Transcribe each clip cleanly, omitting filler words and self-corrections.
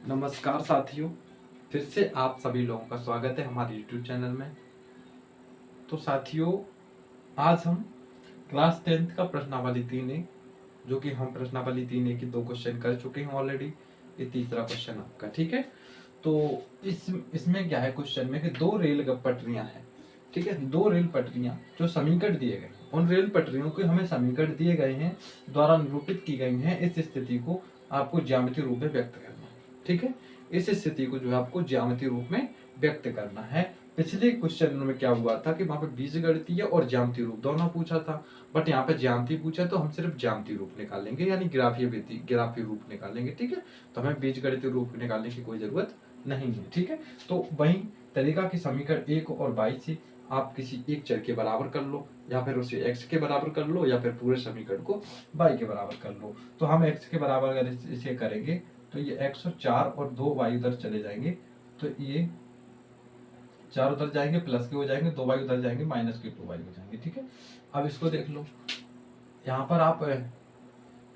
नमस्कार साथियों, फिर से आप सभी लोगों का स्वागत है हमारे YouTube चैनल में। तो साथियों, आज हम क्लास 10th का प्रश्नावली 3A, जो कि हम प्रश्नावली 3A की 2 क्वेश्चन कर चुके हैं ऑलरेडी। ये तीसरा क्वेश्चन आपका, ठीक है। तो इसमें क्या है, क्वेश्चन में कि 2 रेल पटरियां हैं, ठीक है। 2 रेल पटरियां जो समीकरण दिए गए हैं, उन रेल पटरियों के हमें समीकरण दिए गए हैं, द्वारा निरूपित की गई हैं। इस स्थिति को आपको ज्यामितीय रूप में व्यक्त करना है, ठीक है। इस स्थिति को जो है आपको ज्यामितीय रूप में व्यक्त करना है। पिछले क्वेश्चन में क्या हुआ था कि वहां पे बीजगणितीय और ज्यामितीय रूप दोनों पूछा था, बट यहाँ पे ज्यामितीय पूछा तो हम सिर्फ ज्यामितीय रूप निकालेंगे, यानी ग्राफीय रूप निकालेंगे, ठीक है। तो हमें बीजगणितीय रूप निकालने की कोई जरूरत नहीं है, ठीक है। तो वही तरीका की समीकरण 1 और 22 से आप किसी एक चर के बराबर कर लो, या फिर उसे x के बराबर कर लो, या फिर पूरे समीकरण को y के बराबर कर लो। तो हम x के बराबर अगर इसे करेंगे तो ये x और 4 और 2y उधर चले जाएंगे, तो ये 4 उधर जाएंगे, प्लस के हो जाएंगे, 2y उधर जाएंगे, माइनस के 2y हो जाएंगे, ठीक है। अब इसको देख लो, यहाँ पर आप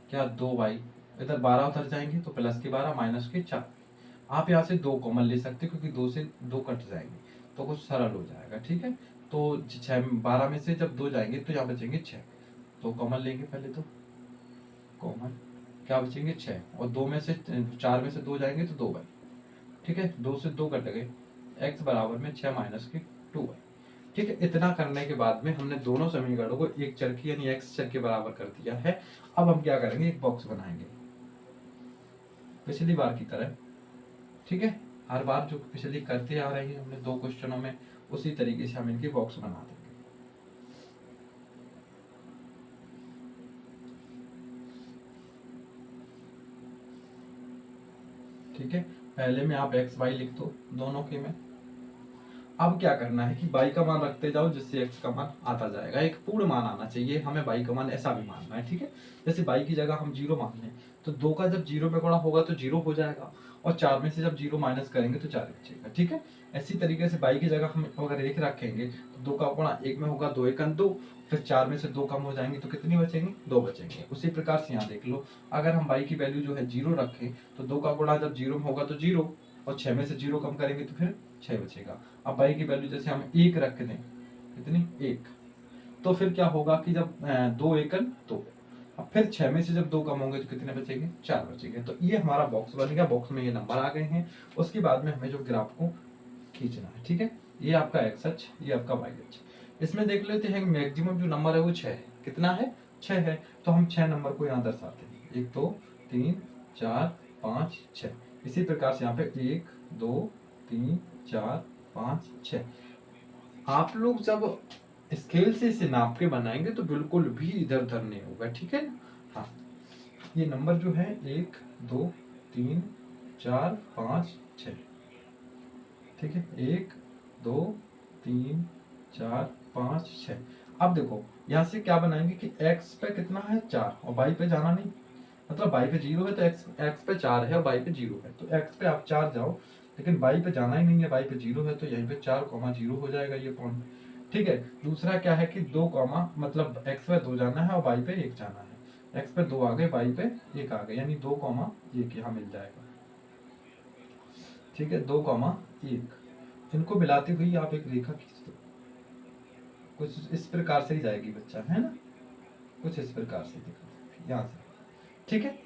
क्या 2y इधर 12 उधर जाएंगे तो प्लस के 12 माइनस के 4। आप यहाँ से 2 कॉमन ले सकते क्योंकि 2 से 2 कट जाएंगे तो कुछ सरल हो जाएगा, ठीक है। तो 12 में से जब 2 जाएंगे तो यहाँ बचेंगे 6, तो कॉमन लेंगे पहले, तो कॉमन क्या बचेंगे 6, और 2 में से 4 में से 2 जाएंगे तो 2y, ठीक है। 2 से 2 कट गए, x बराबर में 6 माइनस के 2y, ठीक है। इतना करने के बाद में हमने दोनों समीकरणों को एक चर की यानी x चर के बराबर कर दिया है। अब हम क्या करेंगे, एक बॉक्स बनाएंगे पिछली बार की तरह, ठीक है। हर बार जो पिछली करते आ रहे हैं हमने 2 क्वेश्चनों में, उसी तरीके से हम इनकी बॉक्स बना देंगे, ठीक है। पहले में आप x y लिख दो दोनों के में। अब क्या करना है कि y का मान रखते जाओ जिससे x का मान आता जाएगा, एक पूर्ण मान आना चाहिए हमें, y का मान ऐसा भी मानना है, ठीक है। जैसे y की जगह हम 0 मान लें तो 2 का जब 0 में गुणा होगा तो 0 हो जाएगा, और 4 में से जब 0 माइनस करेंगे तो 4 बचेगा, ठीक है। ऐसी तरीके से y की जगह हम अगर 1 रखेंगे तो 2 का गुणा 1 में होगा, 2 1 2, फिर 4 में से 2 कम हो जाएंगे तो कितनी बचेंगे, 2 बचेंगे। उसी प्रकार से यहाँ देख लो, अगर हम y की वैल्यू जो है 0 रखें तो 2 का गुणा जब 0 में होगा तो 0, और 6 में से 0 कम करेंगे तो फिर 6 बचेगा। अब y की वैल्यू जैसे हम 1 रख दें, कितनी 1, तो फिर क्या होगा कि जब 2 1 2, अब फिर 6 में से जब 2 कम होंगे तो कितने बचेंगे, 4 बचेंगे। तो ये हमारा बॉक्स बन गया, बॉक्स में ये नंबर आ गए हैं। उसके बाद में हमें जो ग्राफ को खींचना है, ठीक है। ये आपका x अक्ष, ये आपका y अक्ष। इसमें देख लेते हैं मैक्सिमम जो नंबर है वो 6 है। कितना है, 6 है। तो हम 6 नंबर को यहाँ दर्शाते हैं, 1 2 3 4 5 6। इसी प्रकार से यहाँ पे 1 2 3 4 5 6। आप लोग जब स्केल से इसे नाप के बनाएंगे तो बिल्कुल भी इधर उधर नहीं होगा, ठीक है ना। हाँ, ये नंबर जो है 1 2 3 4 5 6, ठीक है। 1 2 3 4 5 6। अब देखो यहाँ से क्या बनाएंगे कि x पे कितना है 4, और y पे जाना नहीं, मतलब y पे 0 है तो x पे 4 है और y पे 0 है, तो x पे आप 4 जाओ, लेकिन y पे जाना ही नहीं है, y पे 0 है, तो यहीं पे 4 0 हो जाएगा ये पॉइंट, ठीक है। दूसरा क्या है कि 2 मतलब x पे 2 जाना है और y पे 1 जाना है, x पे 2 आ गए, y पे 1 आ गए, यानी 2 1 यहाँ मिल जाएगा, ठीक है। 2 1, इनको मिलाते हुए आप एक रेखा खींच दो, कुछ इस प्रकार से ही जाएगी बच्चा, है ना, कुछ इस प्रकार से दिखा यहाँ से, ठीक है।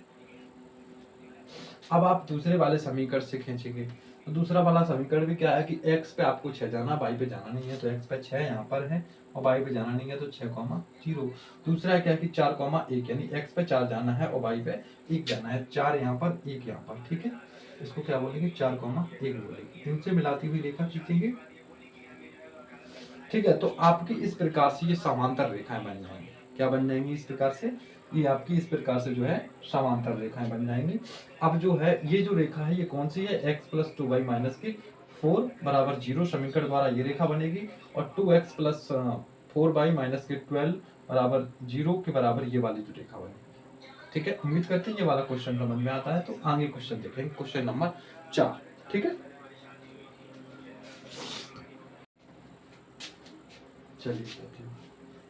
अब आप दूसरे वाले समीकरण से खींचेंगे, तो दूसरा वाला समीकरण भी क्या है कि x पे आपको 6 जाना, y पे जाना नहीं है, तो x पे 6 यहाँ पर है और y पे जाना नहीं है, तो 6 0। दूसरा क्या है कि 4 1, यानी x पे 4 जाना है और y पे 1 जाना है, 4 यहाँ पर 1 यहाँ पर, ठीक है। इसको क्या बोलेंगे, 4 1 बोलेंगे। इनसे मिलाती हुई रेखा खींचेंगे, ठीक है। तो आपकी इस प्रकार से ये समांतर रेखाएं बन जाएंगी। क्या बन जाएंगी, इस प्रकार से ये आपकी इस प्रकार से जो है समांतर रेखाएं बन जाएंगी। अब जो है ये जो रेखा है ये कौन सी है, x प्लस 2y माइनस की 4 बराबर 0 समीकरण द्वारा ये रेखा बनेगी, और 2x प्लस 4y माइनस के 12 बराबर 0 के बराबर ये वाली जो रेखा बनेगी, ठीक है। उम्मीद करते हैं ये वाला क्वेश्चन समझ में आता है। तो आगे क्वेश्चन देखेंगे, क्वेश्चन नंबर 4, ठीक है। चलिए साथियों,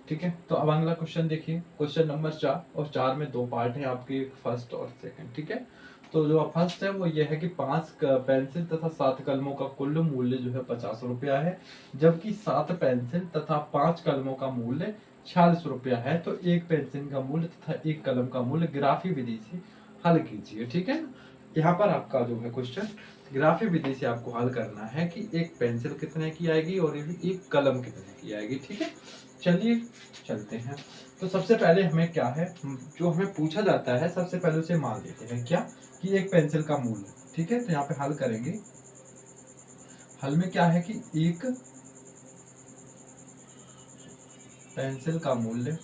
ठीक है, तो अब अगला क्वेश्चन देखिए, क्वेश्चन नंबर 4, और 4 में 2 पार्ट है आपके, फर्स्ट और सेकंड। ठीक है, तो जो फर्स्ट है वो ये है कि 5 पेंसिल तथा 7 कलमों का कुल मूल्य जो है 50 रुपया है, जबकि 7 पेंसिल तथा 5 कलमों का मूल्य 46 रुपया है। तो एक पेंसिल का मूल्य तथा एक कलम का मूल्य ग्राफी विधि से हल कीजिए। ठीक है, यहाँ पर आपका जो है क्वेश्चन ग्राफी विधि से आपको हल करना है कि एक पेंसिल कितने की आएगी और एक कलम कितने की आएगी। ठीक है, चलिए चलते हैं। तो सबसे पहले हमें क्या है, जो हमें पूछा जाता है सबसे पहले उसे मान लेते हैं क्या, कि एक पेंसिल का मूल्य। ठीक है, तो यहाँ पे हल करेंगे। हल में क्या है कि एक पेंसिल का मूल्य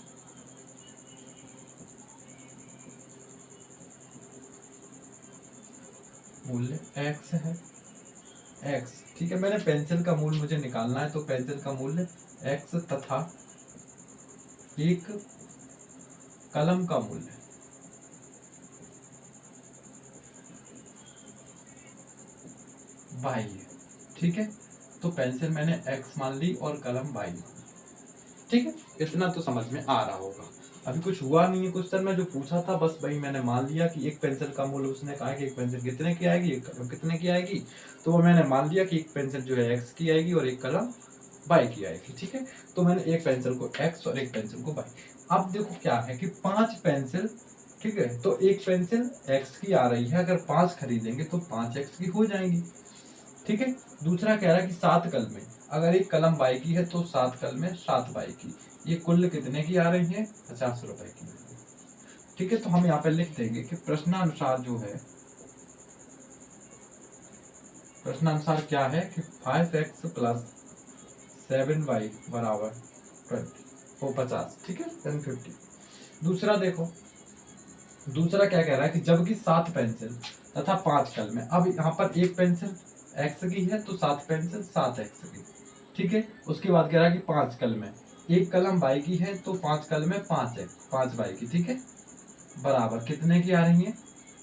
x है, x। ठीक है, मैंने पेंसिल का मूल्य मुझे निकालना है, तो पेंसिल का मूल्य x तथा एक कलम का मूल्य y है। ठीक है, तो पेंसिल मैंने x मान ली और कलम y मान ली। ठीक है, इतना तो समझ में आ रहा होगा। अभी कुछ हुआ नहीं है क्वेश्चन में, जो पूछा था बस वही मैंने मान लिया कि एक पेंसिल का मूल्य, उसने कहा कि एक पेंसिल कितने की आएगी, एक कलम कितने की आएगी, तो वो मैंने मान लिया कि एक पेंसिल जो है x की आएगी और एक कलम y की आएगी। ठीक है, तो मैंने एक पेंसिल को x और एक पेंसिल को y। अब देखो क्या है कि 5 पेंसिल, ठीक है, तो एक पेंसिल x की आ रही है, अगर 5 खरीदेंगे तो 5x की हो जाएंगी। ठीक है, दूसरा कह रहा है कि 7 कलमें, अगर एक कलम y की है तो 7 कलमें 7y की, ये कुल कितने की आ रही है, 50 रुपए की। ठीक है, तो हम यहाँ पे लिख देंगे कि प्रश्नानुसार जो है, प्रश्नानुसार क्या है कि 5x प्लस 7y बराबर 50। ठीक है, 1050। दूसरा देखो, दूसरा क्या कह रहा है कि जबकि 7 पेंसिल तथा 5 कलमें, अब यहाँ पर एक पेंसिल x की है तो 7 पेंसिल 7x की। ठीक है, उसके बाद कह रहा है कि 5 कलमें, एक कलम y की है तो 5 कलमें 5y की। ठीक है, बराबर कितने की आ रही है,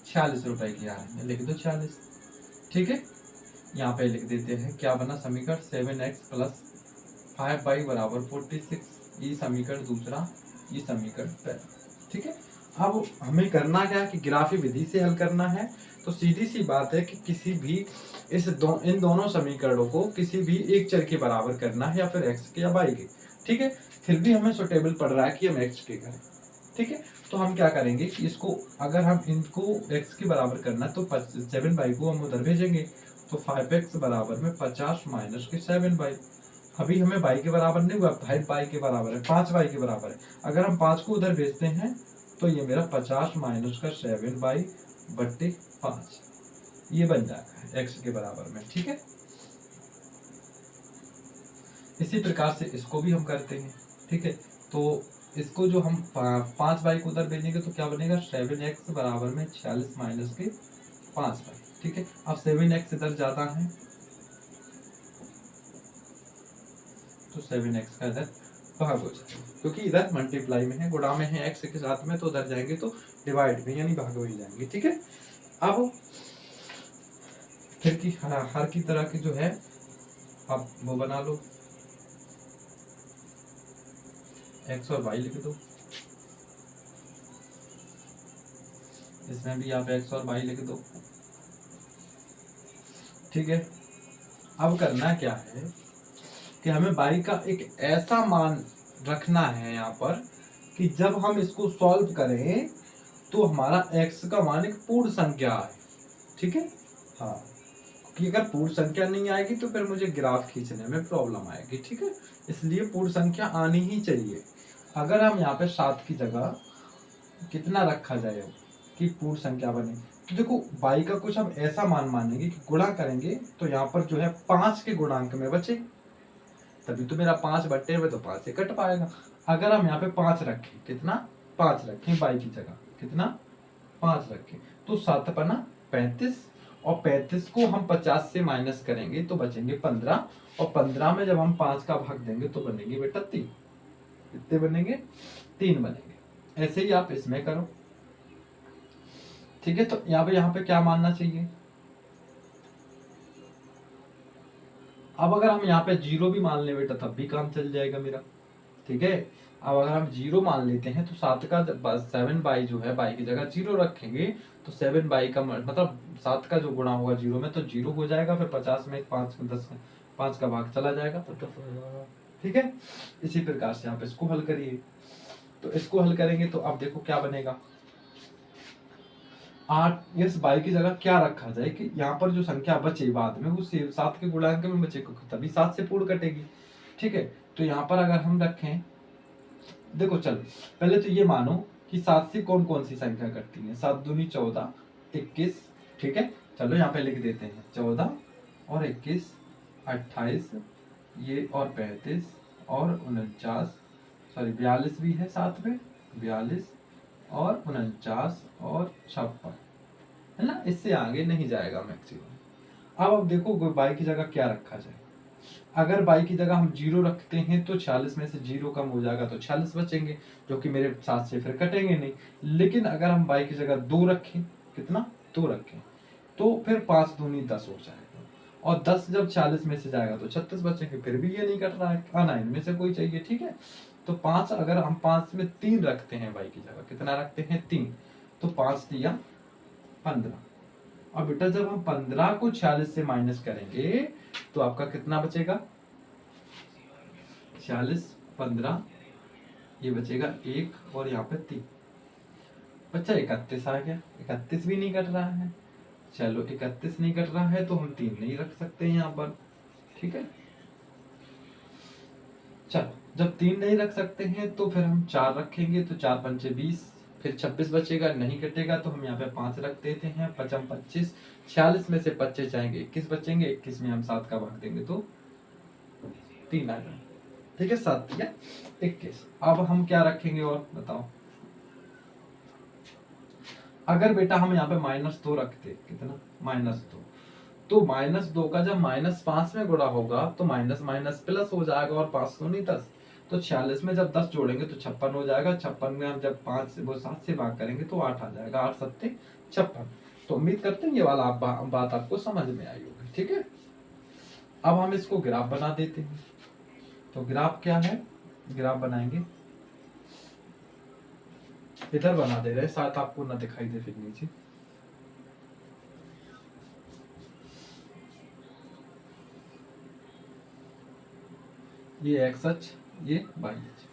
46 रुपए की आ रही है, लिख दो 46। ठीक है, यहाँ पे लिख देते हैं क्या बना समीकरण, 7x प्लस 5y बराबर 46। ये समीकरण दूसरा, ये समीकरण पहला। ठीक है, अब हमें करना क्या है कि ग्राफी विधि से हल करना है। तो सीधी सी बात है कि किसी भी इन दोनों समीकरणों को किसी भी एक चर के बराबर करना है, या फिर x के या y के। ठीक है, फिर भी हमें सुटेबल पड़ रहा है कि हम x के करें। ठीक है, तो हम क्या करेंगे कि इसको, अगर हम इनको x के बराबर करना है तो 7y को हम उधर भेजेंगे, तो 5x बराबर में 50 माइनस के 7y। अभी हमें y के बराबर नहीं हुआ, 5y के बराबर है, 5y के बराबर है। अगर हम 5 को उधर भेजते हैं तो ये मेरा 50 माइनस का 7y बट्टे 5, ये बन जाएगा x के बराबर में। ठीक है, इसी प्रकार से इसको भी हम करते हैं। ठीक है, तो इसको जो हम 5y को उधर भेजेंगे तो क्या बनेगा, 7x बराबर में 46 माइनस के 5y। ठीक है, अब 7x इधर ज्यादा है तो 7x का इधर भाग हो जाएगा, क्योंकि इधर मल्टीप्लाई में है, गुणा में है x के साथ में, तो उधर जाएंगे तो डिवाइड में यानी भाग में जाएंगे। ठीक है, अब फिर की हर की तरह की जो है आप वो बना लो, x और y लिख दो, इसमें भी आप x और y लिख दो। ठीक है, अब करना क्या है कि हमें y का एक ऐसा मान रखना है यहाँ पर कि जब हम इसको सॉल्व करें तो हमारा x का मान एक पूर्ण संख्या है। ठीक है, हाँ, कि अगर पूर्ण संख्या नहीं आएगी तो फिर मुझे ग्राफ खींचने में प्रॉब्लम आएगी। ठीक है, इसलिए पूर्ण संख्या आनी ही चाहिए। अगर हम यहाँ पे 7 की जगह कितना रखा जाए कि पूर्ण संख्या बने, तो देखो y का कुछ हम ऐसा मान मानेंगे कि गुणा करेंगे तो यहाँ पर जो है 5 के गुणांक में बचे, तभी तो मेरा 5 बट्टे में तो 5 से कट पाएगा। अगर हम यहाँ पे 5 रखें, कितना 5 रखें y की जगह, कितना 5 रखें, तो 7 पना 35, और 35 को हम 50 से माइनस करेंगे तो बचेंगे 15, और 15 में जब हम 5 का भाग देंगे तो बनेंगे बेटा 3। कितने बनेंगे, 3 बनेंगे। ऐसे ही आप इसमें करो। ठीक है, तो यहाँ पे क्या मानना चाहिए, अब अगर हम यहाँ पे 0 भी मान ले बेटा तब भी काम चल जाएगा मेरा। ठीक है, अब अगर हम 0 मान लेते हैं तो 7 का 7 बाई जो है बाई की जगह 0 रखेंगे तो 7 बाई का मतलब 7 का जो गुणा होगा 0 में तो 0 हो जाएगा, फिर 50 में 5 10 5 का भाग चला जाएगा तो 10 हो जाएगा। ठीक है, इसी प्रकार से आप इसको हल करिए। तो इसको हल करेंगे तो अब देखो क्या बनेगा। 8 इस बाई की जगह क्या रखा जाए कि यहाँ पर जो संख्या बचे बाद में वो 7 के गुणांक में बचे, तभी 7 से पूर्ण कटेगी। ठीक है, तो यहाँ पर अगर हम रखें, देखो चलो पहले तो ये मानो कि 7 से कौन कौन सी संख्या कटती है। 7 दूनी 14, 21। ठीक है, चलो यहाँ पे लिख देते हैं 14 और 21, 28 ये और 35 और 49, सॉरी 42 भी है साथ में, 42 और 49 और 56 है ना, इससे आगे नहीं जाएगा मैक्सिमम। अब देखो बाई की जगह क्या रखा जाए। अगर बाई की जगह हम 0 रखते हैं तो 46 में से 0 कम हो जाएगा तो 46 बचेंगे, जो कि मेरे 7 से फिर कटेंगे नहीं। लेकिन अगर हम बाई की जगह 2 रखें, कितना 2 रखें, तो फिर 5 दूनी 10 हो जाएगा, और 10 जब 40 में से जाएगा तो 36 बचेंगे। फिर भी ये नहीं कट रहा है, आना इनमें से कोई चाहिए। ठीक है, तो 5 अगर हम 5 में 3 रखते हैं बाई की जगह, कितना रखते हैं 3, तो 5 दिया 15। और बेटा जब हम 15 को 46 से माइनस करेंगे तो आपका कितना बचेगा, 46 15 ये बचेगा 1 और यहाँ पे 3 बच्चा 31 आ गया। 31 भी नहीं कट रहा है, चलो 31 नहीं कट रहा है तो हम 3 नहीं रख सकते यहाँ पर। ठीक है, चलो जब 3 नहीं रख सकते हैं तो फिर हम 4 रखेंगे, तो 4 पंचे 20, फिर 26 बचेगा, नहीं कटेगा तो हम यहाँ पे 5 रख देते हैं, 5 25, 46 में से 25 जाएंगे 21 बचेंगे, 21 में हम 7 का भाग देंगे तो 3 आ जाएगा। ठीक है, 7 या 21। अब हम क्या रखेंगे और बताओ। अगर बेटा हम यहाँ पे -2 रखते, कितना -2, तो -2 का जब -5 में गुणा होगा तो माइनस माइनस प्लस हो जाएगा, और 5 तो नहीं 10, तो 46 में जब 10 जोड़ेंगे तो 56 हो जाएगा। 56 में हम जब 5 से वो 7 से भाग करेंगे तो 8 आ जाएगा, 8 7 56। तो उम्मीद करते हैं ये वाला बात आपको समझ में आई होगी। ठीक है, अब हम इसको ग्राफ बना देते हैं। तो ग्राफ क्या है, ग्राफ बनाएंगे, इधर बना दे रहे, साथ आपको ना दिखाई दे फिर नीचे। ये एक्स अक्ष, ये वाई अक्ष।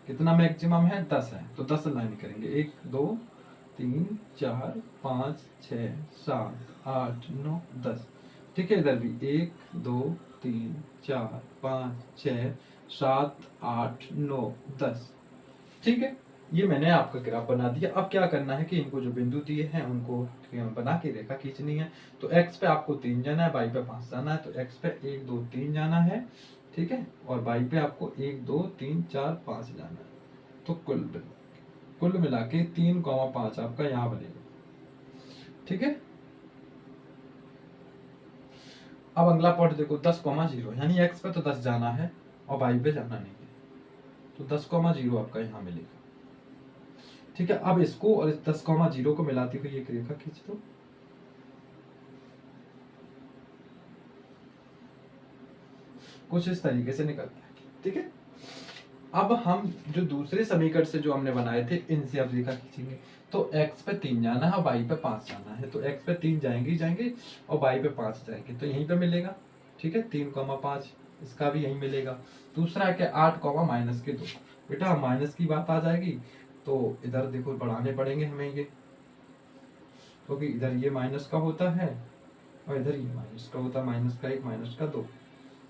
कितना मैक्सिमम है, 10 है, तो 10 लाइन करेंगे, 1 2 3 4 5 6 7 8 9 10। ठीक है, इधर भी 1 2 3 4 5 6 7 8 9 10। ठीक है, ये मैंने आपका ग्राफ बना दिया। अब क्या करना है कि इनको जो बिंदु दिए हैं उनको बना के रेखा खींचनी है। तो x पे आपको 3 जाना है, y पे 5 जाना है, तो x पे 1 2 3 जाना है। ठीक है, और y पे आपको 1 2 3 4 5 जाना है। तो कुल मिला के 3,5 आपका यहाँ बनेगा। ठीक है, अब अगला पॉइंट देखो, 10,0 यानी x पे तो 10 जाना है और y पे जाना नहीं है, तो 10,0 आपका यहाँ मिलेगा। ठीक है, अब इसको और इस 10,0 को मिलाती हुई एक रेखा खींच दो। कुछ इस तरीके से निकलता है। ठीक है, अब हम जो दूसरे समीकरण से जो हमने बनाए थे इनसे अब रेखा खींचेंगे। तो x पे 3 जाना है, y पे 5 जाना है, तो x पे 3 जाएंगे जाएंगे और y पे 5 जाएंगे, तो यहीं पे मिलेगा। ठीक है, 3,5 इसका भी यहीं मिलेगा। दूसरा है क्या, 8, -2। बेटा माइनस की बात आ जाएगी तो इधर देखो बढ़ाने पड़ेंगे हमें ये, क्योंकि इधर ये माइनस का होता है और इधर ये माइनस का होता है, -1 -2,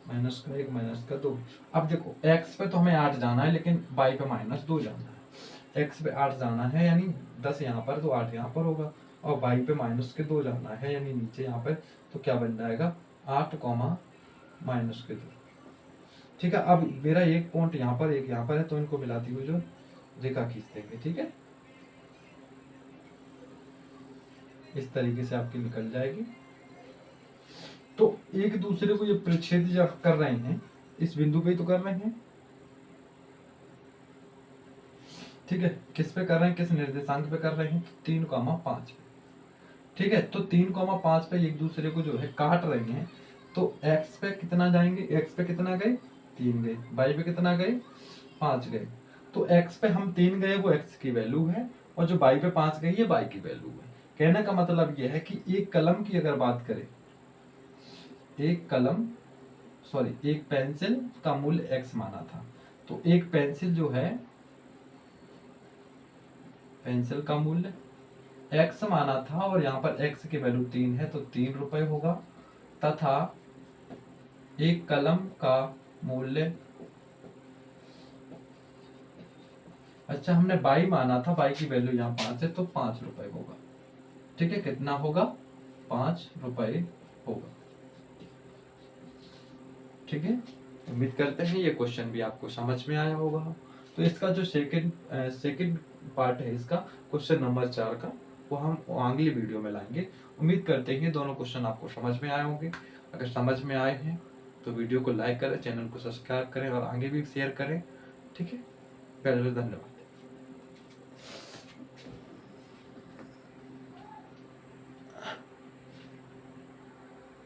-1 -2। अब देखो x पे तो हमें 8 जाना है, लेकिन y पे -2 जाना है। x पे 8 जाना है यानी 10 यहाँ पर, तो 8 यहाँ पर होगा, और y पे -2 जाना है यानी नीचे यहाँ पर, तो क्या बन जाएगा 8, -2। ठीक है, अब मेरा एक पॉइंट यहाँ पर एक यहाँ पर है, तो इनको मिलाती हुई जो रेखा खींच देंगे। ठीक है, इस तरीके से आपकी निकल जाएगी। तो एक दूसरे को ये प्रतिच्छेद जब कर रहे हैं, इस बिंदु पे तो कर रहे हैं। ठीक है, किस पे कर रहे हैं, किस निर्देशांक पे कर रहे हैं, 3,5 पे। ठीक है, तो 3,5 पे एक दूसरे को जो है काट रहे हैं, तो x पे कितना जाएंगे, x पे कितना गए 3 गए, y पे कितना गए 5 गए। तो x पे हम 3 गए वो x की वैल्यू है, और जो y पे 5 गई है y की वैल्यू है। कहने का मतलब ये है कि एक कलम की अगर बात करें, एक पेंसिल का मूल्य x माना था, तो एक पेंसिल जो है, पेंसिल का मूल्य x माना था और यहाँ पर x की वैल्यू 3 है तो 3 रुपए होगा, तथा एक कलम का मूल्य, अच्छा हमने y माना था, y की वैल्यू यहाँ 5 है तो 5 रुपए होगा। ठीक है, कितना होगा? 5 रुपए होगा। ठीक है, उम्मीद करते हैं ये क्वेश्चन भी आपको समझ में आया होगा। तो इसका जो सेकंड पार्ट है इसका, क्वेश्चन नंबर 4 का, वो हम अगली वीडियो में लाएंगे। उम्मीद करते हैं दोनों क्वेश्चन आपको समझ में आए होंगे। अगर समझ में आए हैं तो वीडियो को लाइक करें, चैनल को सब्सक्राइब करें और आगे भी शेयर करें। ठीक है, धन्यवाद।